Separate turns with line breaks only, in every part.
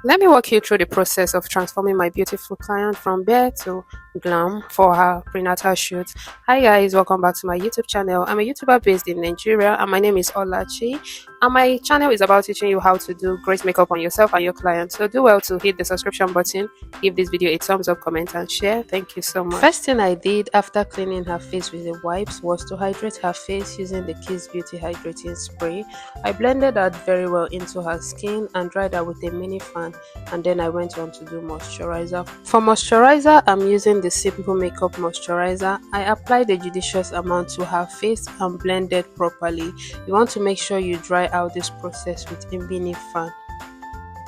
Let me walk you through the process of transforming my beautiful client from bare to glam for her prenatal shoot. Hi guys, welcome back to my YouTube channel. I'm a YouTuber based in Nigeria and my name is Olachi. And my channel is about teaching you how to do great makeup on yourself and your clients. So do well to hit the subscription button, give this video a thumbs up, comment and share. Thank you so much. First thing I did after cleaning her face with the wipes was to hydrate her face using the Kissbeauty hydrating spray. I blended that very well into her skin and dried her with a mini fan, and then I went on to do moisturizer. For moisturizer, I'm using the Simple Makeup moisturizer. I applied a judicious amount to her face and blended properly. You want to make sure you dry out this process with a mini fan.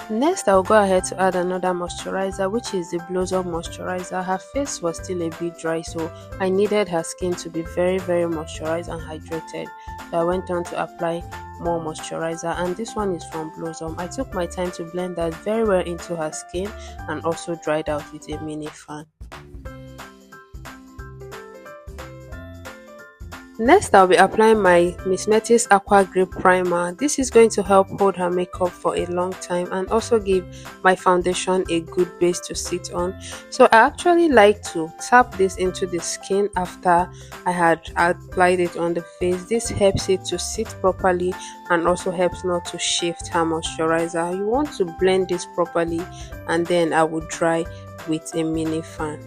Next, I'll go ahead to add another moisturizer, which is the Blossom moisturizer. Her face was still a bit dry, so I needed her skin to be very moisturized and hydrated. So I went on to apply more moisturizer, and this one is from Blossom. I took my time to blend that very well into her skin and also dried out with a mini fan. Next, I'll be applying my Mismetics Aqua Grip Primer. This is going to help hold her makeup for a long time and also give my foundation a good base to sit on. So I actually like to tap this into the skin after I had applied it on the face. This helps it to sit properly and also helps not to shift her moisturizer. You want to blend this properly and then I will dry with a mini fan.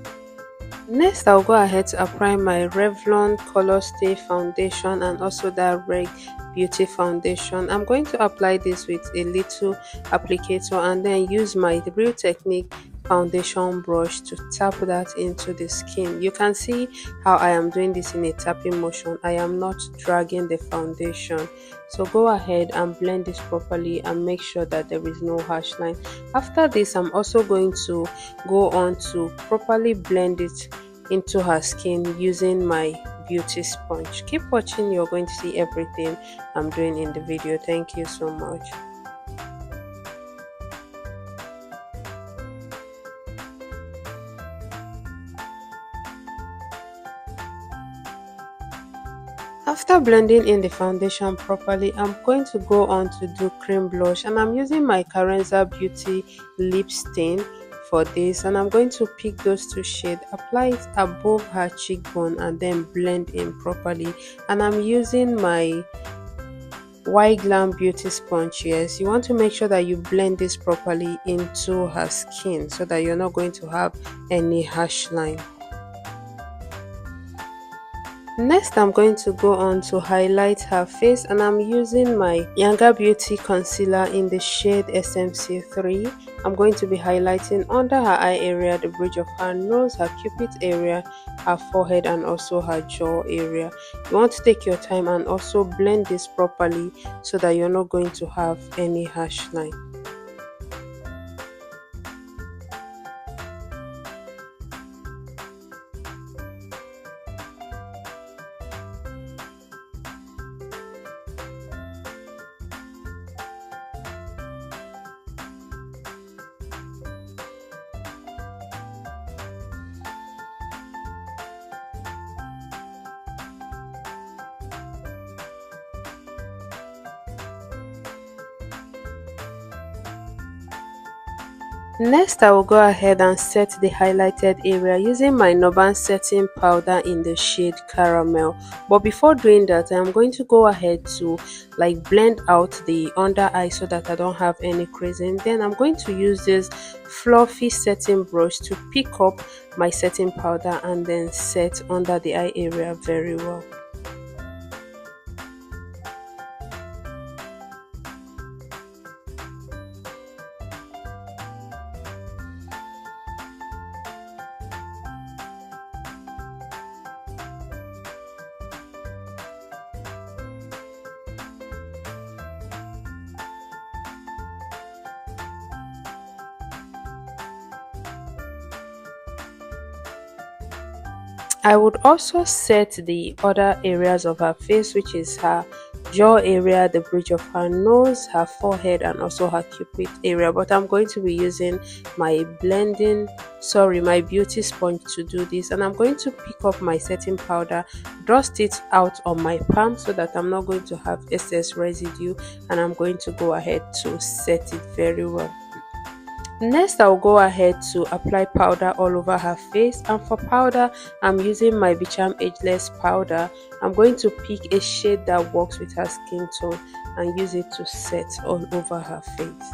Next, I'll go ahead to apply my Revlon Colorstay foundation and also that Reng Beauty foundation. I'm going to apply this with a little applicator and then use my Real Technique foundation brush to tap that into the skin. You can see how I am doing this in a tapping motion. I am not dragging the foundation. So go ahead and blend this properly and make sure that there is no harsh line. After this, I'm also going to go on to properly blend it into her skin using my beauty sponge. Keep watching, you're going to see everything I'm doing in the video. Thank you so much. After blending in the foundation properly, I'm going to go on to do cream blush, and I'm using my Carenza Beauty lip stain for this, and I'm going to pick those two shades, apply it above her cheekbone and then blend in properly. And I'm using my Yglam beauty sponge. Yes, you want to make sure that you blend this properly into her skin so that you're not going to have any harsh line. Next, I'm going to go on to highlight her face, and I'm using my Yangabeauty concealer in the shade SMC3. I'm going to be highlighting under her eye area, the bridge of her nose, her cupid area, her forehead and also her jaw area. You want to take your time and also blend this properly so that you're not going to have any harsh line. Next, I will go ahead and set the highlighted area using my Nuban setting powder in the shade Caramel. But before doing that, I'm going to go ahead to blend out the under eye so that I don't have any creasing. Then I'm going to use this fluffy setting brush to pick up my setting powder and then set under the eye area very well. I would also set the other areas of her face, which is her jaw area, the bridge of her nose, her forehead and also her cupid area, but I'm going to be using my my beauty sponge to do this. And I'm going to pick up my setting powder, dust it out on my palm so that I'm not going to have excess residue, and I'm going to go ahead to set it very well. Next, I'll go ahead to apply powder all over her face, and for powder, I'm using my Becharm Ageless powder. I'm going to pick a shade that works with her skin tone and use it to set all over her face.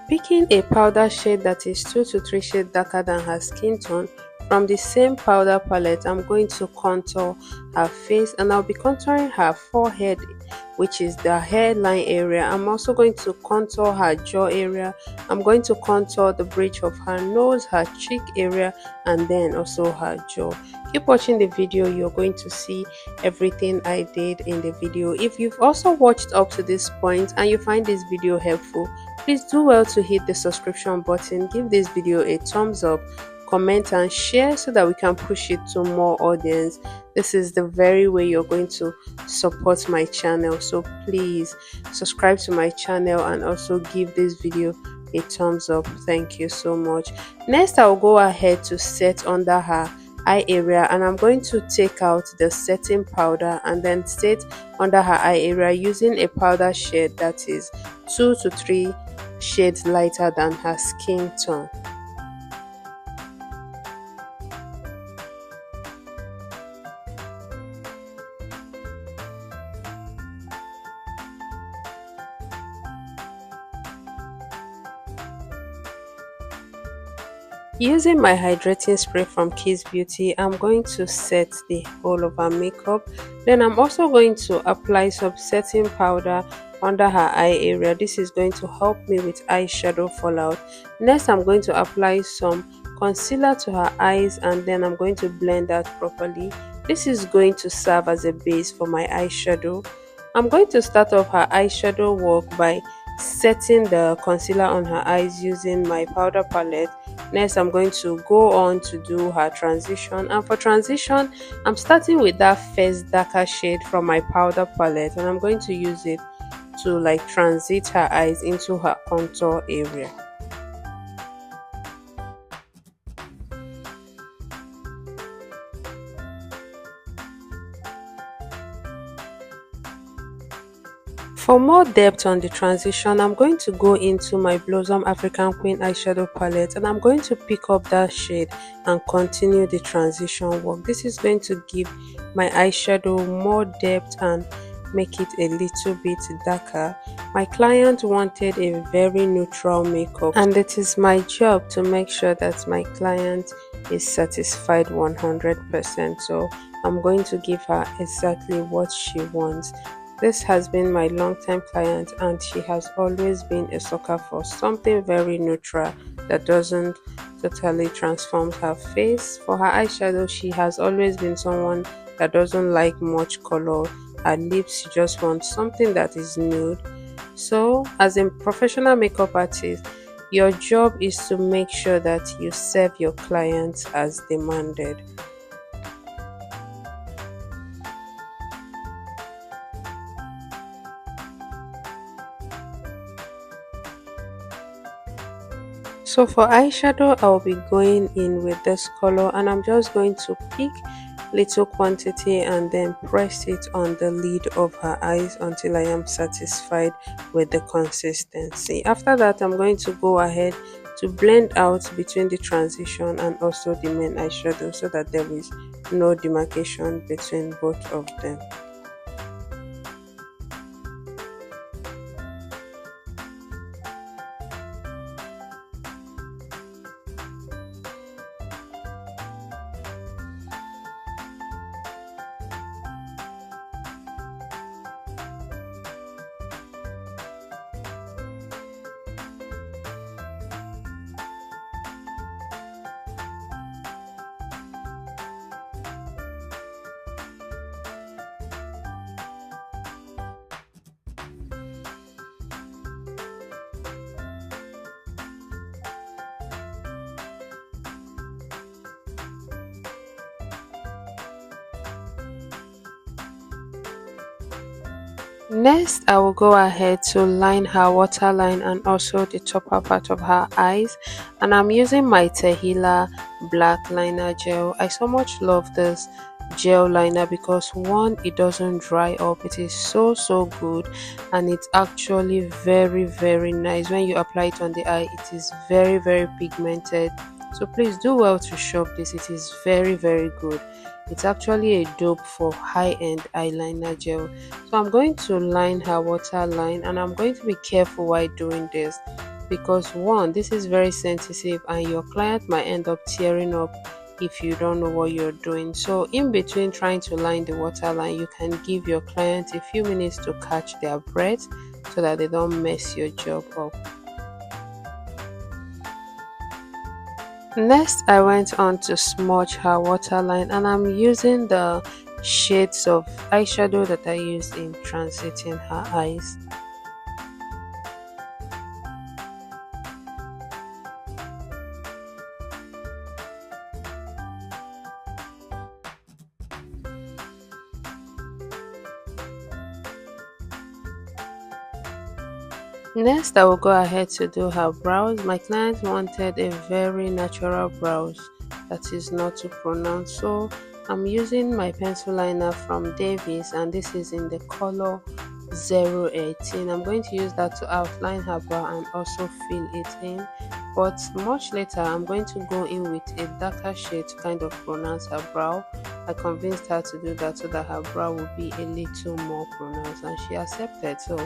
Picking a powder shade that is 2 to 3 shades darker than her skin tone, from the same powder palette, I'm going to contour her face, and I'll be contouring her forehead, which is the hairline area. I'm also going to contour her jaw area. I'm going to contour the bridge of her nose, her cheek area, and then also her jaw. Keep watching the video, you're going to see everything I did in the video. If you've also watched up to this point and you find this video helpful, please do well to hit the subscription button, give this video a thumbs up, comment and share so that we can push it to more audience. This is the very way you're going to support my channel, so please subscribe to my channel and also give this video a thumbs up. Thank you so much. Next, I'll go ahead to set under her eye area, and I'm going to take out the setting powder and then set under her eye area using a powder shade that is 2 to 3 shades lighter than her skin tone. Using my hydrating spray from Kissbeauty, I'm going to set the whole of her makeup. Then I'm also going to apply some setting powder under her eye area. This is going to help me with eyeshadow fallout. Next, I'm going to apply some concealer to her eyes, and then I'm going to blend that properly. This is going to serve as a base for my eyeshadow. I'm going to start off her eyeshadow work by setting the concealer on her eyes using my powder palette. Next, I'm going to go on to do her transition, and for transition, I'm starting with that first darker shade from my powder palette, and I'm going to use it to like transit her eyes into her contour area. For more depth on the transition, I'm going to go into my Blossom African Queen eyeshadow palette, and I'm going to pick up that shade and continue the transition work. This is going to give my eyeshadow more depth and make it a little bit darker. My client wanted a very neutral makeup, and it is my job to make sure that my client is satisfied 100%. So I'm going to give her exactly what she wants. This has been my long-time client, and she has always been a sucker for something very neutral that doesn't totally transform her face. For her eyeshadow, she has always been someone that doesn't like much color. Her lips, she just wants something that is nude. So, as a professional makeup artist, your job is to make sure that you serve your clients as demanded. So for eyeshadow, I'll be going in with this color, and I'm just going to pick little quantity and then press it on the lid of her eyes until I am satisfied with the consistency. After that, I'm going to go ahead to blend out between the transition and also the main eyeshadow so that there is no demarcation between both of them. Next, I will go ahead to line her waterline and also the upper part of her eyes, and I'm using my Tehila black liner gel. I so much love this gel liner because one, it doesn't dry up, it is so good, and it's actually very nice. When you apply it on the eye, it is very pigmented, so please do well to shop this. It is very good. It's actually a dupe for high-end eyeliner gel. So I'm going to line her waterline, and I'm going to be careful while doing this because one, this is very sensitive and your client might end up tearing up if you don't know what you're doing. So in between trying to line the waterline, you can give your client a few minutes to catch their breath so that they don't mess your job up. Next, I went on to smudge her waterline, and I'm using the shades of eyeshadow that I used in transiting her eyes. Next, I will go ahead to do her brows. My client wanted a very natural brows that is not too pronounced, so I'm using my pencil liner from Davis, and this is in the color 018. I'm going to use that to outline her brow and also fill it in, but much later I'm going to go in with a darker shade to kind of pronounce her brow. I convinced her to do that so that her brow will be a little more pronounced, and she accepted. So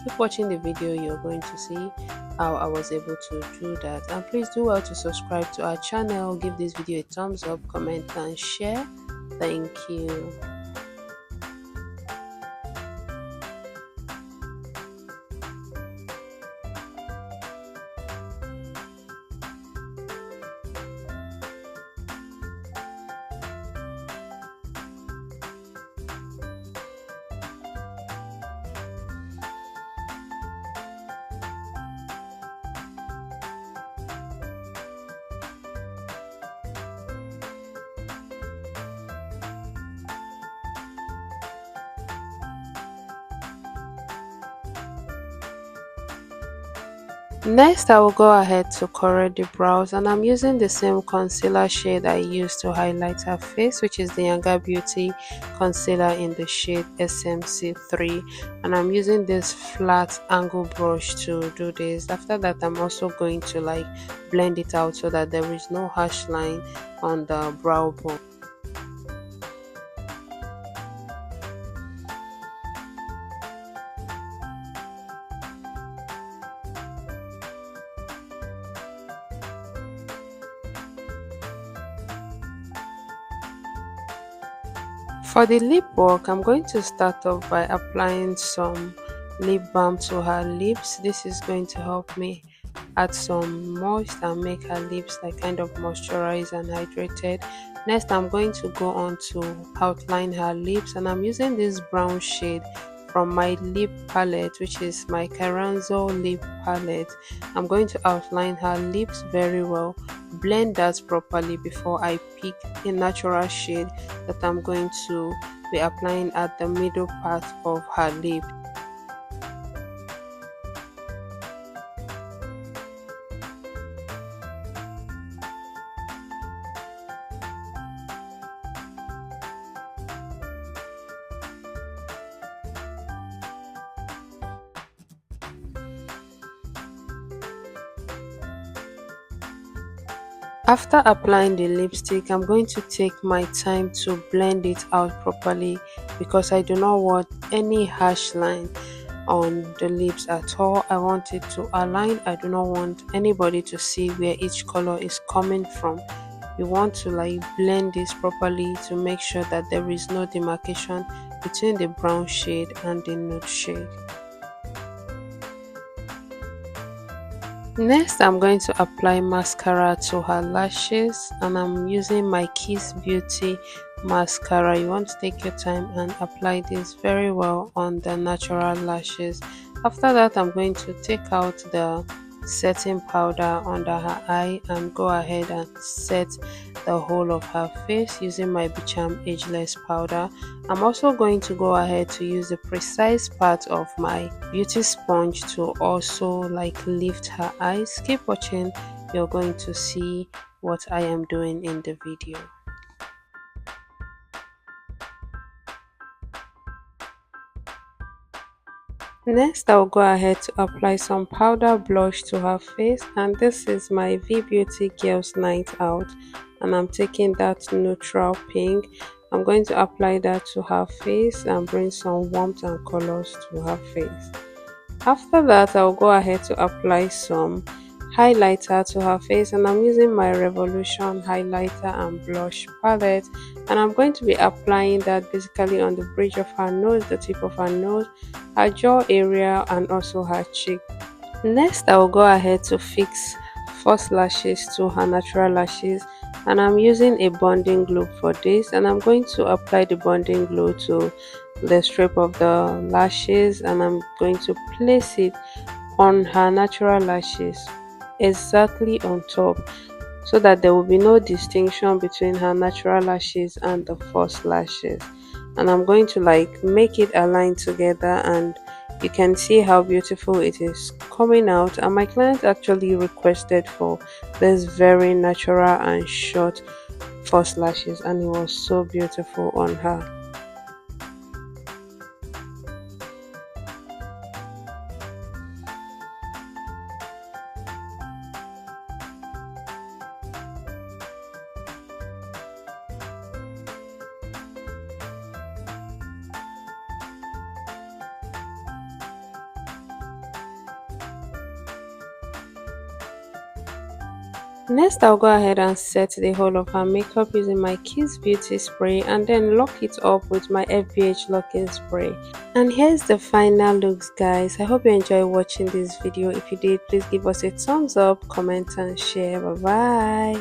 keep watching the video, you're going to see how I was able to do that. And please do well to subscribe to our channel, give this video a thumbs up, comment and share. Thank you. Next, I will go ahead to correct the brows, and I'm using the same concealer shade I used to highlight her face, which is the Yangabeauty concealer in the shade SMC3, and I'm using this flat angle brush to do this. After that, I'm also going to blend it out so that there is no harsh line on the brow bone. For the lip work, I'm going to start off by applying some lip balm to her lips. This is going to help me add some moist and make her lips kind of moisturized and hydrated. Next, I'm going to go on to outline her lips, and I'm using this brown shade from my lip palette, which is my Carenza lip palette. I'm going to outline her lips very well, blend that properly before I pick a natural shade that I'm going to be applying at the middle part of her lip. After applying the lipstick, I'm going to take my time to blend it out properly because I do not want any harsh line on the lips at all. I want it to align. I do not want anybody to see where each color is coming from. You want to blend this properly to make sure that there is no demarcation between the brown shade and the nude shade. Next, I'm going to apply mascara to her lashes, and I'm using my Kissbeauty mascara. You want to take your time and apply this very well on the natural lashes. After that, I'm going to take out the setting powder under her eye and go ahead and set the whole of her face using my Becharm ageless powder. I'm also going to go ahead to use the precise part of my beauty sponge to also like lift her eyes. Keep watching, you're going to see what I am doing in the video. Next, I'll go ahead to apply some powder blush to her face, and this is my V-Beauty Girls Night Out, and I'm taking that neutral pink. I'm going to apply that to her face and bring some warmth and colors to her face. After that, I'll go ahead to apply some highlighter to her face, and I'm using my Revolution highlighter and blush palette, and I'm going to be applying that basically on the bridge of her nose, the tip of her nose, her jaw area, and also her cheek. Next, I will go ahead to fix false lashes to her natural lashes, and I'm using a bonding glue for this, and I'm going to apply the bonding glue to the strip of the lashes, and I'm going to place it on her natural lashes exactly on top, so that there will be no distinction between her natural lashes and the false lashes. And I'm going to like make it align together, and you can see how beautiful it is coming out. And my client actually requested for this very natural and short false lashes, and it was so beautiful on her. Next, I'll go ahead and set the whole of her makeup using my Kissbeauty spray, and then lock it up with my FBH locking spray. And here's the final looks, guys. I hope you enjoyed watching this video. If you did, please give us a thumbs up, comment and share. Bye bye.